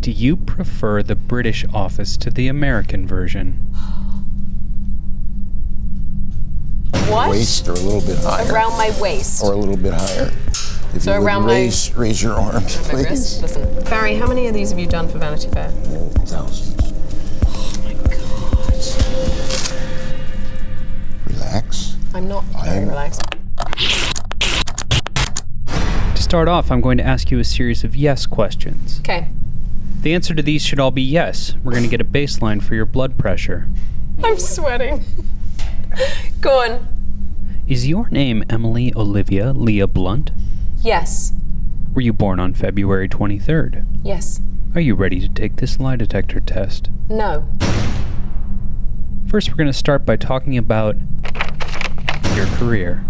Do you prefer the British office to the American version? What? Waist or a little bit higher. Around my waist. Or a little bit higher. If So you would around raise your arms, my please. wrist. Listen, Barry, how many of these have you done for Vanity Fair? Thousands. Oh my God. Relax. I'm not very relaxed. To start off, I'm going to ask you a series of yes questions. Okay. The answer to these should all be yes. We're going to get a baseline for your blood pressure. I'm sweating. Go on. Is your name Emily Olivia Leah Blunt? Yes. Were you born on February 23rd? Yes. Are you ready to take this lie detector test? No. First, we're going to start by talking about your career.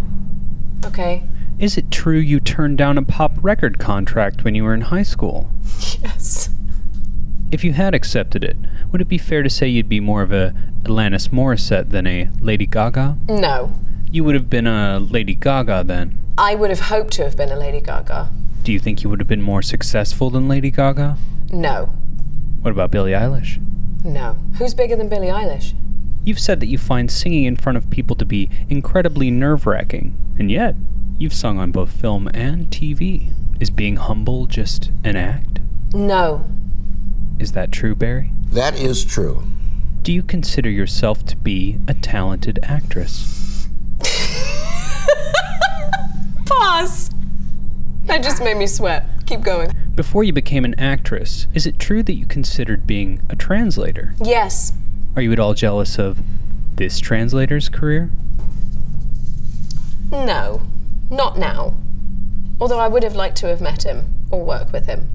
Okay. Is it true you turned down a pop record contract when you were in high school? Yes. If you had accepted it, would it be fair to say you'd be more of a Alanis Morissette than a Lady Gaga? No. You would have been a Lady Gaga then. I would have hoped to have been a Lady Gaga. Do you think you would have been more successful than Lady Gaga? No. What about Billie Eilish? No. Who's bigger than Billie Eilish? You've said that you find singing in front of people to be incredibly nerve-wracking, and yet, you've sung on both film and TV. Is being humble just an act? No. Is that true, Barry? That is true. Do you consider yourself to be a talented actress? Pause. That just made me sweat. Keep going. Before you became an actress, is it true that you considered being a translator? Yes. Are you at all jealous of this translator's career? No. Not now. Although I would have liked to have met him or work with him.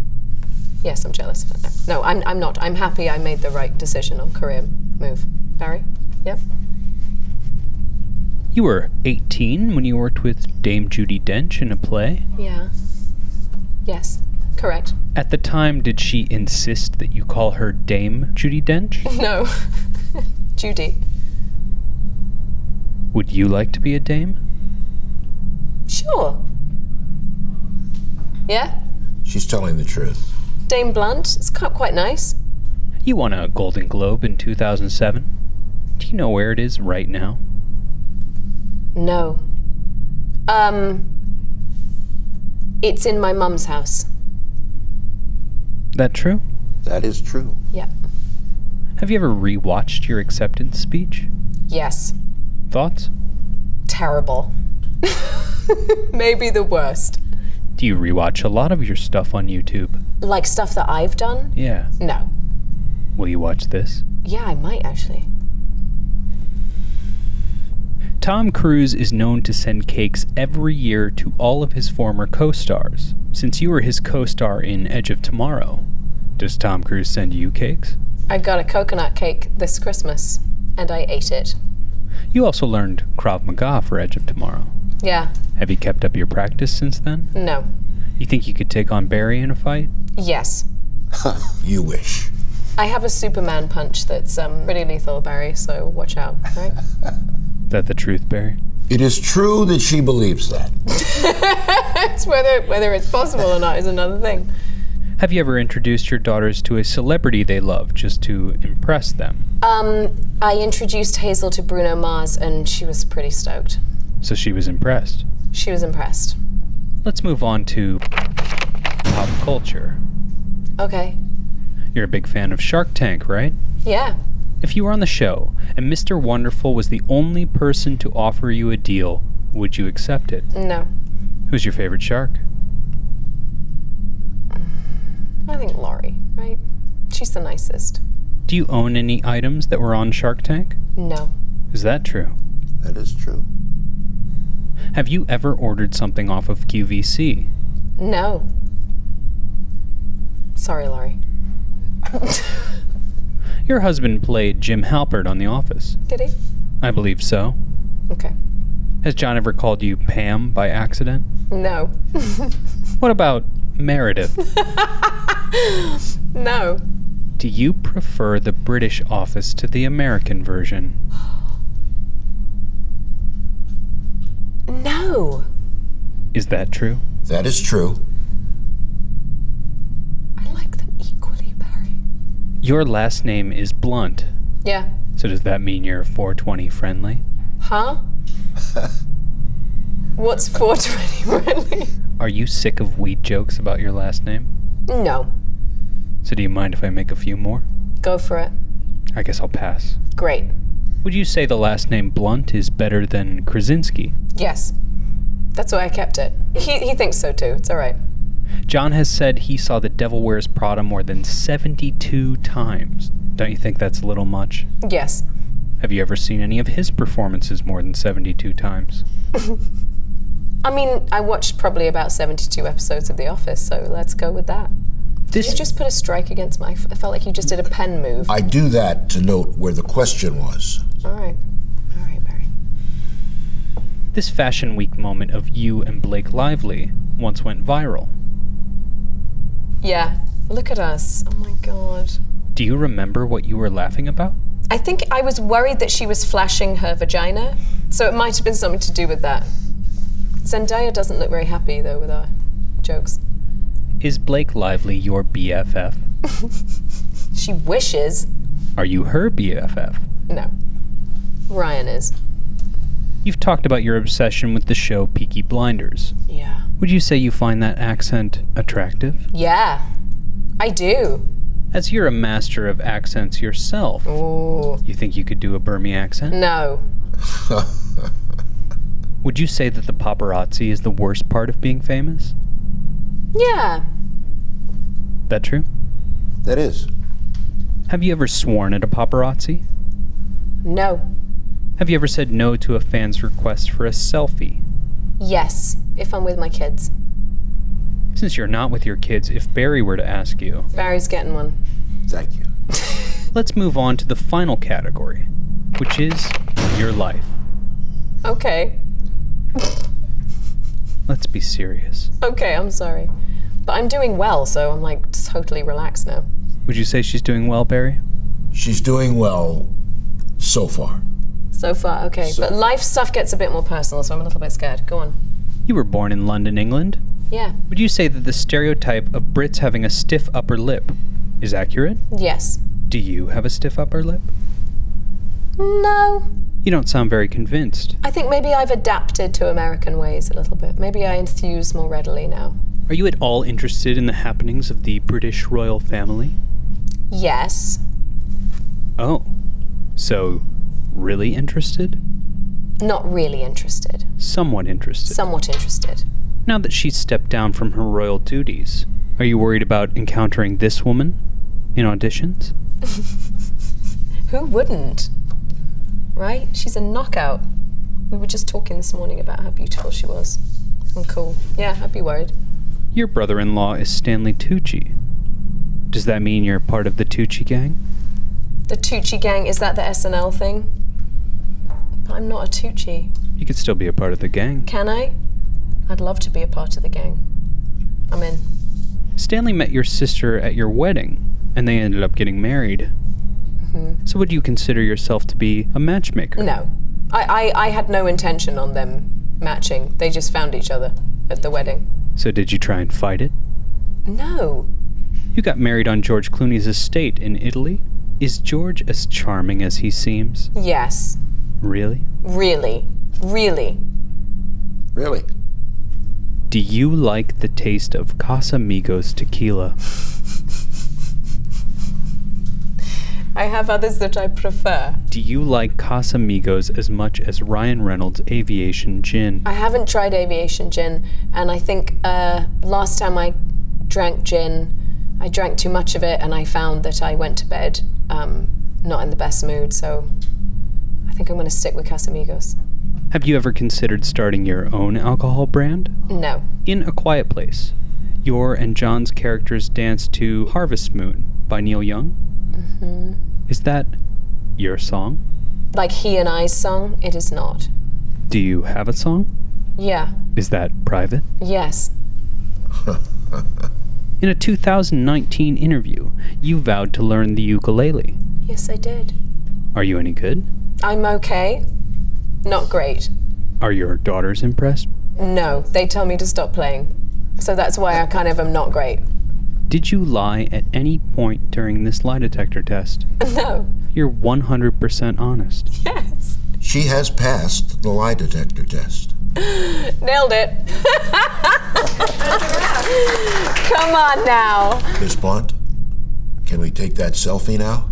Yes, I'm jealous of it. No, I'm not. I'm happy I made the right decision on career move. Barry? Yep. You were 18 when you worked with Dame Judi Dench in a play? Yeah. Yes. Correct. At the time, did she insist that you call her Dame Judi Dench? No. Judy. Would you like to be a dame? Sure. Yeah? She's telling the truth. Dame Blunt. It's quite nice. You won a Golden Globe in 2007. Do you know where it is right now? No. It's in my mum's house. That true? That is true. Yeah. Have you ever re-watched your acceptance speech? Yes. Thoughts? Terrible. Maybe the worst. Do you rewatch a lot of your stuff on YouTube? Like stuff that I've done? Yeah. No. Will you watch this? Yeah, I might actually. Tom Cruise is known to send cakes every year to all of his former co-stars. Since you were his co-star in Edge of Tomorrow, does Tom Cruise send you cakes? I got a coconut cake this Christmas, and I ate it. You also learned Krav Maga for Edge of Tomorrow. Yeah. Have you kept up your practice since then? No. You think you could take on Barry in a fight? Yes. You wish. I have a Superman punch that's pretty lethal, Barry, so watch out, right? Is that the truth, Barry? It is true that she believes that. It's whether it's possible or not is another thing. Have you ever introduced your daughters to a celebrity they love just to impress them? I introduced Hazel to Bruno Mars, and she was pretty stoked. So she was impressed. She was impressed. Let's move on to pop culture. Okay. You're a big fan of Shark Tank, right? Yeah. If you were on the show and Mr. Wonderful was the only person to offer you a deal, would you accept it? No. Who's your favorite shark? I think Laurie, right? She's the nicest. Do you own any items that were on Shark Tank? No. Is that true? That is true. Have you ever ordered something off of QVC? No. Sorry, Laurie. Your husband played Jim Halpert on The Office. Did he? I believe so. Okay. Has John ever called you Pam by accident? No. What about Meredith? No. Do you prefer the British office to the American version? No. Is that true? That is true. I like them equally, Barry. Your last name is Blunt. Yeah. So does that mean you're 420 friendly? Huh? What's 420 friendly? Are you sick of weed jokes about your last name? No. So do you mind if I make a few more? Go for it. I guess I'll pass. Great. Would you say the last name Blunt is better than Krasinski? Yes. That's why I kept it. He thinks so too. It's all right. John has said he saw The Devil Wears Prada more than 72 times. Don't you think that's a little much? Yes. Have you ever seen any of his performances more than 72 times? I mean, I watched probably about 72 episodes of The Office, so let's go with that. Did you just put a strike against my... I felt like you just did a pen move. I do that to note where the question was. All right, Barry. This Fashion Week moment of you and Blake Lively once went viral. Yeah, look at us. Oh my God. Do you remember what you were laughing about? I think I was worried that she was flashing her vagina, so it might have been something to do with that. Zendaya doesn't look very happy, though, with our jokes. Is Blake Lively your BFF? She wishes. Are you her BFF? No. Ryan is. You've talked about your obsession with the show Peaky Blinders. Yeah. Would you say you find that accent attractive? Yeah, I do. As you're a master of accents yourself, Ooh. you think you could do a Burmese accent? No. Would you say that the paparazzi is the worst part of being famous? Yeah. That true? That is. Have you ever sworn at a paparazzi? No. Have you ever said no to a fan's request for a selfie? Yes, if I'm with my kids. Since you're not with your kids, if Barry were to ask you... Barry's getting one. Thank you. Let's move on to the final category, which is your life. Okay. Let's be serious. Okay, I'm sorry. But I'm doing well, so I'm like totally relaxed now. Would you say she's doing well, Barry? She's doing well so far. So far, okay. But life stuff gets a bit more personal, so I'm a little bit scared. Go on. You were born in London, England. Yeah. Would you say that the stereotype of Brits having a stiff upper lip is accurate? Yes. Do you have a stiff upper lip? No. You don't sound very convinced. I think maybe I've adapted to American ways a little bit. Maybe I enthuse more readily now. Are you at all interested in the happenings of the British royal family? Yes. Oh. So, really interested? Not really interested. Somewhat interested. Somewhat interested. Now that she's stepped down from her royal duties, are you worried about encountering this woman in auditions? Who wouldn't? Right? She's a knockout. We were just talking this morning about how beautiful she was. And cool. Yeah, I'd be worried. Your brother-in-law is Stanley Tucci. Does that mean you're part of the Tucci gang? The Tucci gang, is that the SNL thing? But I'm not a Tucci. You could still be a part of the gang. Can I? I'd love to be a part of the gang. I'm in. Stanley met your sister at your wedding, and they ended up getting married. Mm-hmm. So would you consider yourself to be a matchmaker? No. I had no intention on them matching. They just found each other at the wedding. So did you try and fight it? No. You got married on George Clooney's estate in Italy. Is George as charming as he seems? Yes. Really? Really. Really. Really? Do you like the taste of Casamigos tequila? I have others that I prefer. Do you like Casamigos as much as Ryan Reynolds' Aviation Gin? I haven't tried Aviation Gin, and I think last time I drank gin, I drank too much of it, and I found that I went to bed not in the best mood, so I think I'm going to stick with Casamigos. Have you ever considered starting your own alcohol brand? No. In A Quiet Place, your and John's characters dance to Harvest Moon by Neil Young. Mm-hmm. Is that your song? Like he and I's song? It is not. Do you have a song? Yeah. Is that private? Yes. In a 2019 interview, you vowed to learn the ukulele. Yes, I did. Are you any good? I'm okay. Not great. Are your daughters impressed? No, they tell me to stop playing. So that's why I kind of am not great. Did you lie at any point during this lie detector test? No. You're 100% honest. Yes. She has passed the lie detector test. Nailed it. Come on now. Miss Blunt, can we take that selfie now?